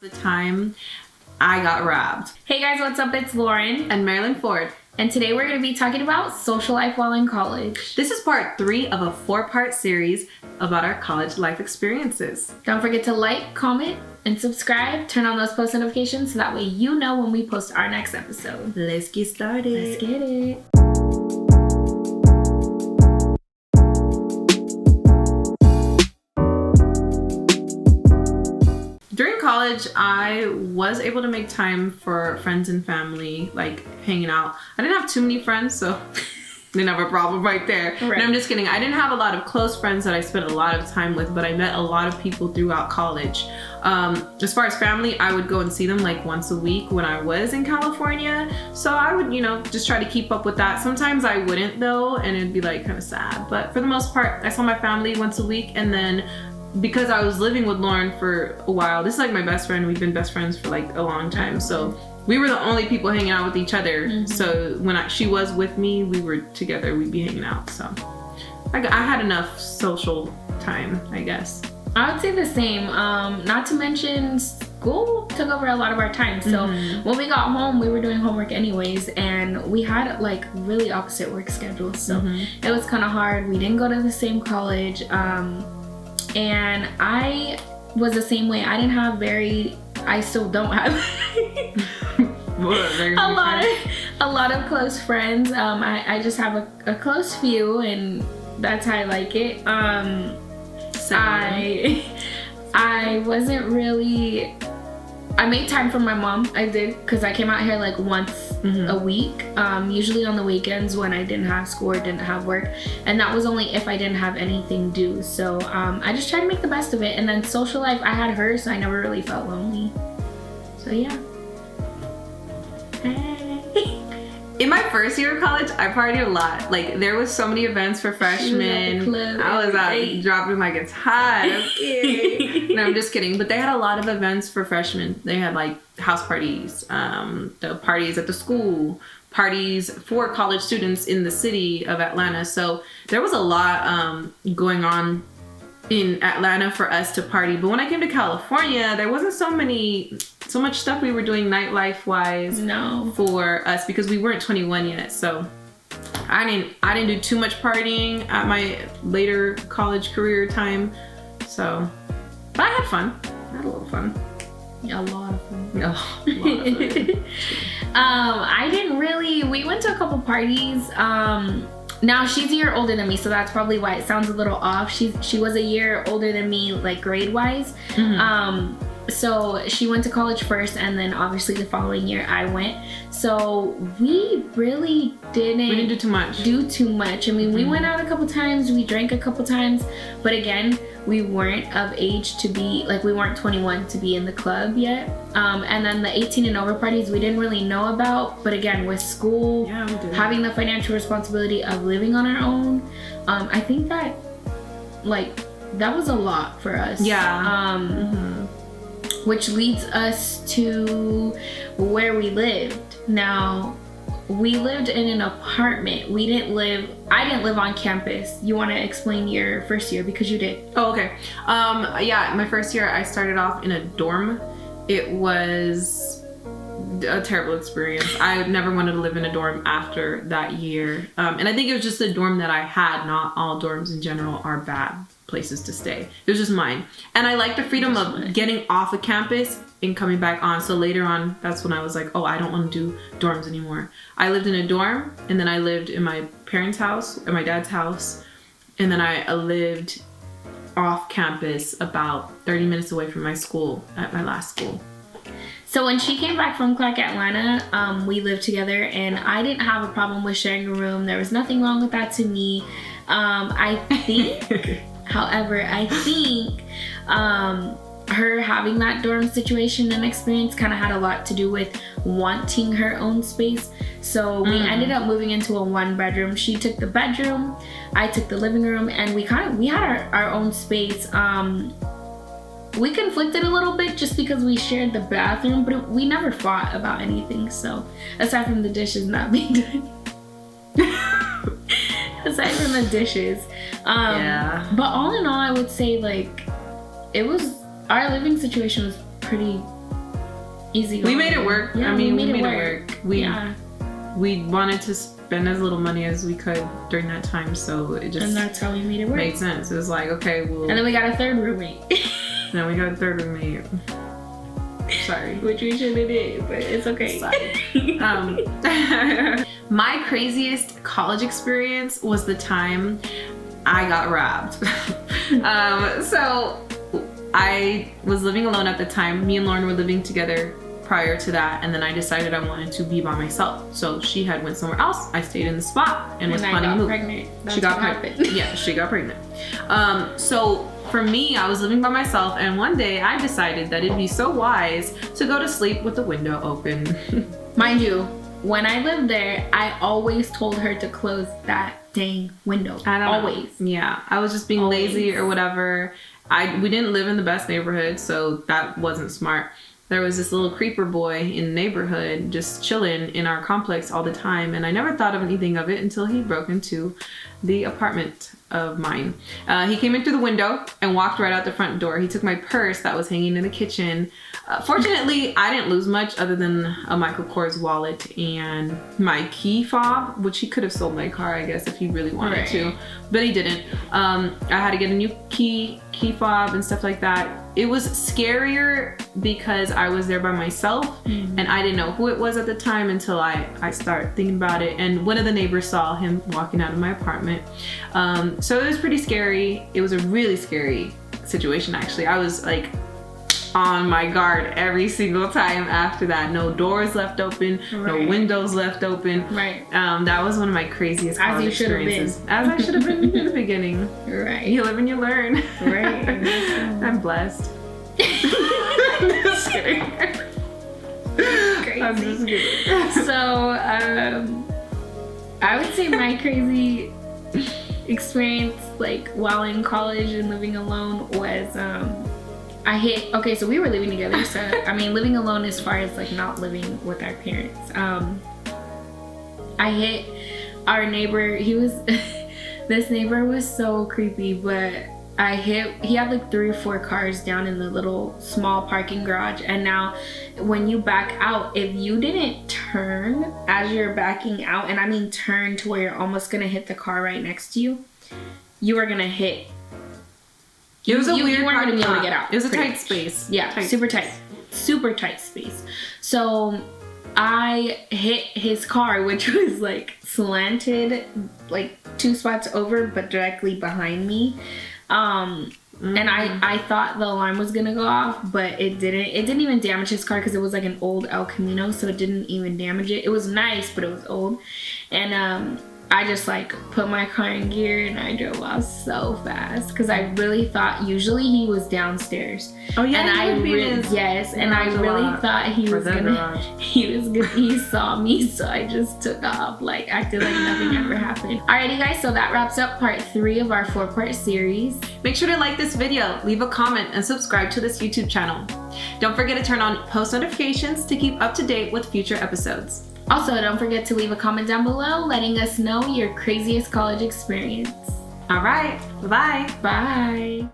The time I got robbed. Hey guys, what's up? It's Lauren And Marilyn Ford. and today we're going to be talking about social life while in college. This is part 3 of a 4-part series about our college life experiences. Don't forget to like, comment, and subscribe. Turn on those post notifications so that way you know when we post our next episode. Let's get started. Let's get it. During college, I was able to make time for friends and family, like hanging out. I didn't have too many friends, so didn't have a problem right there. Right. No, I'm just kidding. I didn't have a lot of close friends that I spent a lot of time with, but I met a lot of people throughout college. As far as family, I would go and see them like once a week when I was in California. So I would, just try to keep up with that. Sometimes I wouldn't though, and it'd be like kind of sad. But for the most part, I saw my family once a week, and then because I was living with Lauren for a while, this is like my best friend. We've been best friends for like a long time. So we were the only people hanging out with each other. Mm-hmm. So when she was with me, we were together. We'd be hanging out. So I had enough social time, I guess. I would say the same. Not to mention school took over a lot of our time. So when we got home, we were doing homework anyways, and we had like really opposite work schedules. So it was kind of hard. We didn't go to the same college. And I was the same way. I still don't have a lot of close friends. I just have a close few, and that's how I like it. I wasn't really. I made time for my mom. I did, because I came out here like once a week, usually on the weekends when I didn't have school or didn't have work, and that was only if I didn't have anything due. So I just tried to make the best of it. And then social life, I had her, so I never really felt lonely. So yeah. In my first year of college, I partied a lot. Like, there was so many events for freshmen. I was out dropping my guitar. Okay. No, I'm just kidding. But they had a lot of events for freshmen. They had like house parties, the parties at the school, parties for college students in the city of Atlanta. So there was a lot going on in Atlanta for us to party. But when I came to California, there wasn't so much stuff we were doing nightlife wise for us, because we weren't 21 yet. So I didn't do too much partying at my later college career time. So, but I had fun. I had a little fun. Yeah, a lot of fun. A lot of fun. We went to a couple parties. Now she's a year older than me, so that's probably why it sounds a little off. She was a year older than me, like grade wise. So she went to college first, and then obviously the following year I went. So we really didn't do too much. I mean, we went out a couple times, we drank a couple times, but again, we weren't of age to be, like, we weren't 21 to be in the club yet. And then the 18 and over parties we didn't really know about, but again, with school, having the financial responsibility of living on our own, I think that, like, that was a lot for us. Which leads us to where we lived. Now, we lived in an apartment. I didn't live on campus. You want to explain your first year, because you did. Oh, okay. My first year I started off in a dorm. It was a terrible experience. I never wanted to live in a dorm after that year. And I think it was just the dorm that I had. Not all dorms in general are bad places to stay. It was just mine. And I like the freedom of getting off of campus and coming back on. So later on, that's when I was like, oh, I don't want to do dorms anymore. I lived in a dorm, and then I lived in my parents' house, at my dad's house, and then I lived off campus about 30 minutes away from my school, at my last school. So when she came back from Clark, Atlanta, we lived together, and I didn't have a problem with sharing a room. There was nothing wrong with that to me. I think However, I think her having that dorm situation and experience kind of had a lot to do with wanting her own space. So we ended up moving into a 1-bedroom. She took the bedroom, I took the living room, and we had our own space. We conflicted a little bit just because we shared the bathroom, but we never fought about anything. So aside from the dishes not being done. Aside from the dishes. But all in all, I would say, like, our living situation was pretty easy. We made it work. Yeah, I mean, we made it work. We wanted to spend as little money as we could during that time, so it just... And that's how we made it work. Made sense. It was like, okay, well... And then we got a third roommate. Then we got a third roommate. Sorry. Which we shouldn't have did, but it's okay. Sorry. My craziest college experience was the time I got robbed. So I was living alone at the time. Me and Lauren were living together prior to that, and then I decided I wanted to be by myself. So she had went somewhere else. I stayed in the spot and was planning to move. Pregnant. She got pregnant. Yeah, she got pregnant. So for me, I was living by myself, and one day I decided that it'd be so wise to go to sleep with the window open. Mind you, when I lived there, I always told her to close that dang window. I don't always. know. Yeah, I was just being lazy or whatever. We didn't live in the best neighborhood, so that wasn't smart. There was this little creeper boy in the neighborhood just chilling in our complex all the time, and I never thought of anything of it until he broke into the apartment of mine. He came in through the window and walked right out the front door. He took my purse that was hanging in the kitchen. Fortunately, I didn't lose much other than a Michael Kors wallet and my key fob, which he could have sold my car, I guess, if he really wanted to, but he didn't. I had to get a new key fob and stuff like that. It was scarier because I was there by myself and I didn't know who it was at the time until I started thinking about it. And one of the neighbors saw him walking out of my apartment. So it was pretty scary. It was a really scary situation, actually. I was like on my guard every single time after that. No doors left open, no windows left open. That was one of my craziest college experiences. As I should have been in the beginning. You live and you learn. I'm blessed. Just kidding. Crazy. I'm just kidding. So, I would say my crazy experience, like while in college and living alone, was so we were living together. So I mean, living alone as far as like not living with our parents. I hit our neighbor. He was this neighbor was so creepy, but he had like 3 or 4 cars down in the little small parking garage. And now when you back out, if you didn't turn as you're backing out, and I mean turn to where you're almost gonna hit the car right next to you, you were gonna hit. It was a weird you weren't gonna be able to get out. It was a tight space. Yeah, super tight space. So I hit his car, which was like slanted like 2 spots over, but directly behind me. And I thought the alarm was gonna go off, but it didn't. It didn't even damage his car because it was like an old El Camino, so it didn't even damage it. It was nice, but it was old. And I just like put my car in gear and I drove off so fast because I really thought usually he was downstairs. Oh yeah, and I really thought he saw me, so I just took off, like acted like nothing ever happened. Alrighty guys, so that wraps up part 3 of our 4-part series. Make sure to like this video, leave a comment, and subscribe to this YouTube channel. Don't forget to turn on post notifications to keep up to date with future episodes. Also, don't forget to leave a comment down below letting us know your craziest college experience. All right, bye-bye. Bye.